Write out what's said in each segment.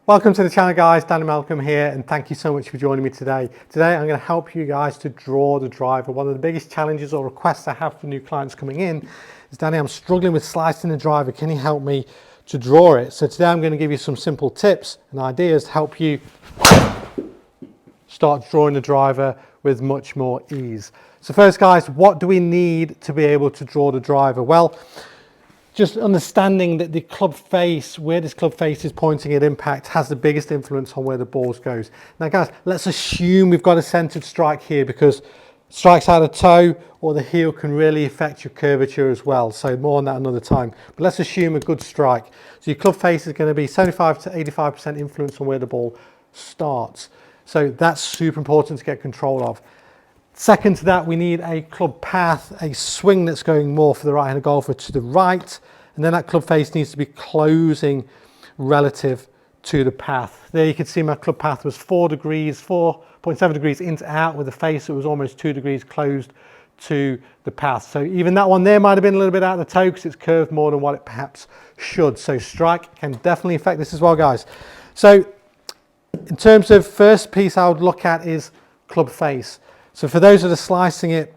Welcome to the channel, guys. Danny Malcolm here, and thank you so much for joining me today. Today I'm going to help you guys to draw the driver. One of the biggest challenges or requests I have from new clients coming in is, Danny, I'm struggling with slicing the driver. Can you help me to draw it? So today I'm going to give you some simple tips and ideas to help you start drawing the driver with much more ease. So first, guys, what do we need to be able to draw the driver? Well, just understanding that the club face, where this club face is pointing at impact, has the biggest influence on where the ball goes. Now guys, let's assume we've got a centered strike here, because strikes out of toe or the heel can really affect your curvature as well. So more on that another time. But let's assume a good strike. So your club face is going to be 75 to 85% influence on where the ball starts. So that's super important to get control of. Second to that, we need a club path, a swing that's going more for the right-handed golfer to the right, and then that club face needs to be closing relative to the path. There you can see my club path was 4.7 degrees in to out, with the face that was almost 2 degrees closed to the path. So even that one there might have been a little bit out of the toe because it's curved more than what it perhaps should. So strike can definitely affect this as well, guys. So in terms of first piece I would look at is club face. So for those that are slicing it,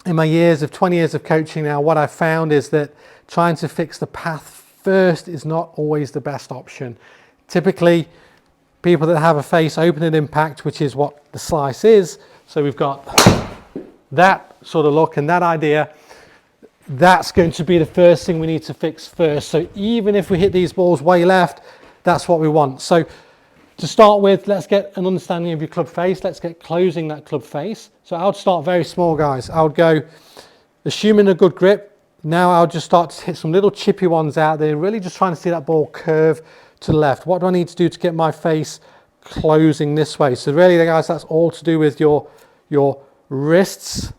in my 20 years of coaching now, what I've found is that trying to fix the path first is not always the best option. Typically, people that have a face open at impact, which is what the slice is, so we've got that sort of look and that idea, that's going to be the first thing we need to fix first. So even if we hit these balls way left, that's what we want. So to start with, let's get an understanding of your club face. Let's get closing that club face. So I would start very small, guys. I would go, assuming a good grip, now I would just start to hit some little chippy ones out there, really just trying to see that ball curve to the left. What do I need to do to get my face closing this way? So really, guys, that's all to do with your wrists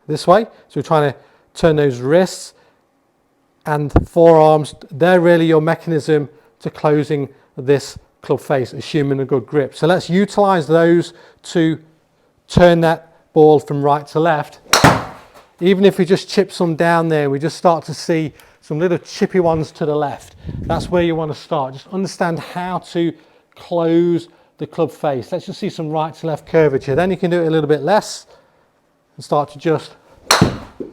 this way. So we're trying to turn those wrists and forearms. They're really your mechanism to closing this club face, assuming a good grip. So let's utilize those to turn that ball from right to left. Even if we just chip some down there, we just start to see some little chippy ones to the left. That's where you want to start. Just understand how to close the club face. Let's just see some right to left curvature. Then you can do it a little bit less and start to just, you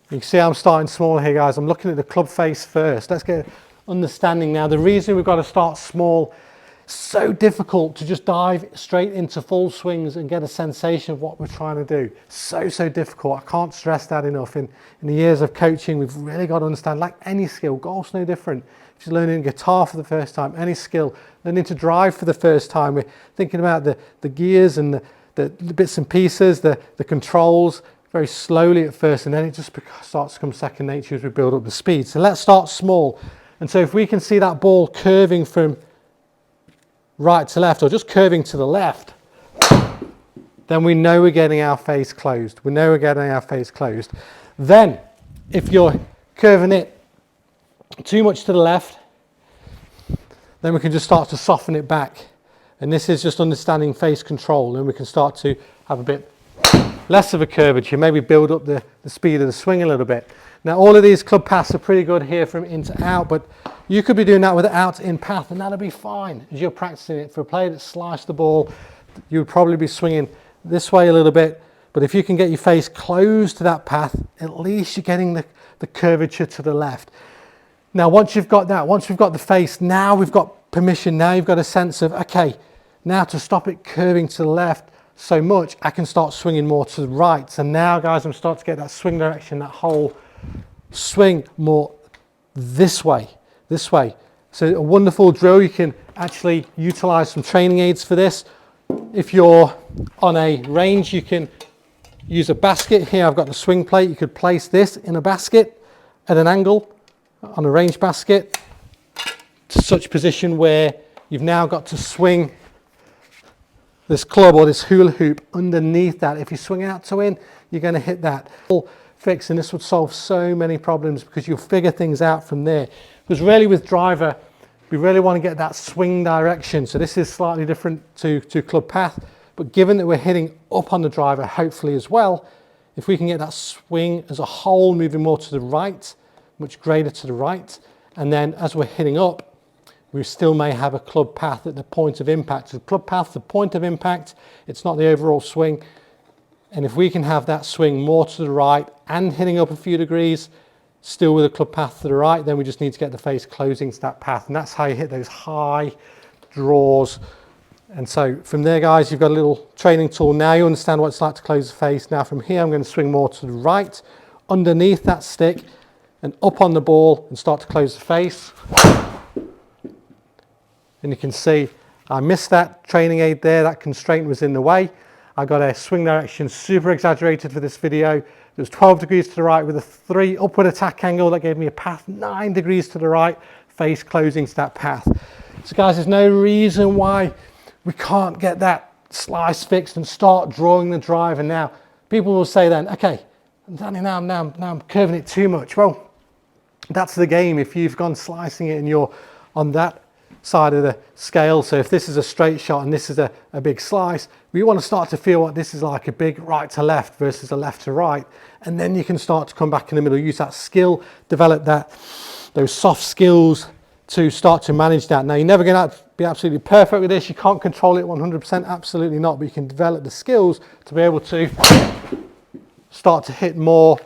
can see I'm starting small here, guys. I'm looking at the club face first. Let's get understanding now. The reason we've got to start small, so difficult to just dive straight into full swings and get a sensation of what we're trying to do. So difficult. I can't stress that enough. In the years of coaching, we've really got to understand, like any skill, golf's no different. If you're learning guitar for the first time, any skill, learning to drive for the first time, we're thinking about the gears and the bits and pieces, the controls, very slowly at first, and then it just starts to become second nature as we build up the speed. So let's start small. And so if we can see that ball curving from right to left, or just curving to the left, then we know we're getting our face closed. We know we're getting our face closed. Then, if you're curving it too much to the left, then we can just start to soften it back. And this is just understanding face control, and we can start to have a bit less of a curvature, maybe build up the speed of the swing a little bit. Now all of these club paths are pretty good here from in to out, but you could be doing that with out in path, and that'll be fine as you're practicing it. For a player that sliced the ball, you would probably be swinging this way a little bit, but if you can get your face close to that path, at least you're getting the curvature to the left. Now once you've got that, once we've got the face, now we've got permission, now you've got a sense of, okay, now to stop it curving to the left so much, I can start swinging more to the right. So now, guys, I'm starting to get that swing direction, that whole swing more this way. So a wonderful drill. You can actually utilize some training aids for this. If you're on a range, you can use a basket. Here I've got the swing plate. You could place this in a basket at an angle on a range basket to such position where you've now got to swing this club or this hula hoop underneath that. If you swing out to in, you're going to hit that fix, and this would solve so many problems because you'll figure things out from there. Because really with driver, we really want to get that swing direction. So this is slightly different to club path, but given that we're hitting up on the driver, hopefully as well, if we can get that swing as a whole moving more to the right, much greater to the right, and then as we're hitting up, we still may have a club path at the point of impact. So the club path, the point of impact, it's not the overall swing. And if we can have that swing more to the right and hitting up a few degrees, still with a club path to the right, then we just need to get the face closing to that path. And that's how you hit those high draws. And so from there, guys, you've got a little training tool. Now you understand what it's like to close the face. Now from here, I'm going to swing more to the right, underneath that stick, and up on the ball and start to close the face. And you can see I missed that training aid there. That constraint was in the way. I got a swing direction super exaggerated for this video. It was 12 degrees to the right with a 3 upward attack angle. That gave me a path 9 degrees to the right, face closing to that path. So guys, there's no reason why we can't get that slice fixed and start drawing the driver now. People will say then, okay, Danny, now I'm curving it too much. Well, that's the game. If you've gone slicing it and you're on that side of the scale, so if this is a straight shot and this is a big slice, we want to start to feel what this is like, a big right to left versus a left to right, and then you can start to come back in the middle, use that skill, develop those soft skills to start to manage that. Now you're never going to be absolutely perfect with this, you can't control it 100%, absolutely not, but you can develop the skills to be able to start to hit more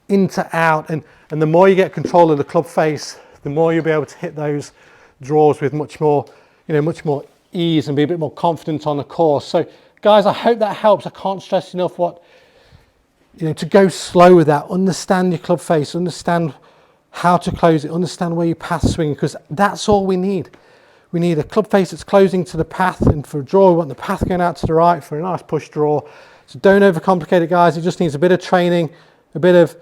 into out, and the more you get control of the club face, the more you'll be able to hit those draws with much more ease and be a bit more confident on the course. So guys, I hope that helps. I can't stress enough to go slow with that, understand your club face, understand how to close it, understand where your path swing, because that's all we need. We need a club face that's closing to the path, and for a draw we want the path going out to the right for a nice push draw. So don't overcomplicate it, guys. It just needs a bit of training, a bit of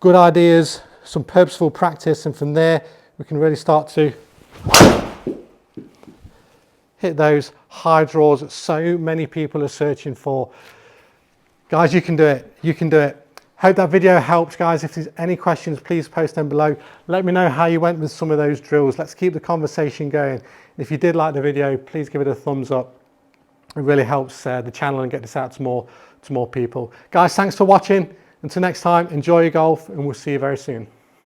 good ideas, some purposeful practice, and from there we can really start to hit those high draws that so many people are searching for. Guys, you can do it. You can do it. Hope that video helps, guys. If there's any questions, please post them below. Let me know how you went with some of those drills. Let's keep the conversation going. If you did like the video, please give it a thumbs up. It really helps the channel and get this out to more people. Guys, thanks for watching. Until next time, enjoy your golf, and we'll see you very soon.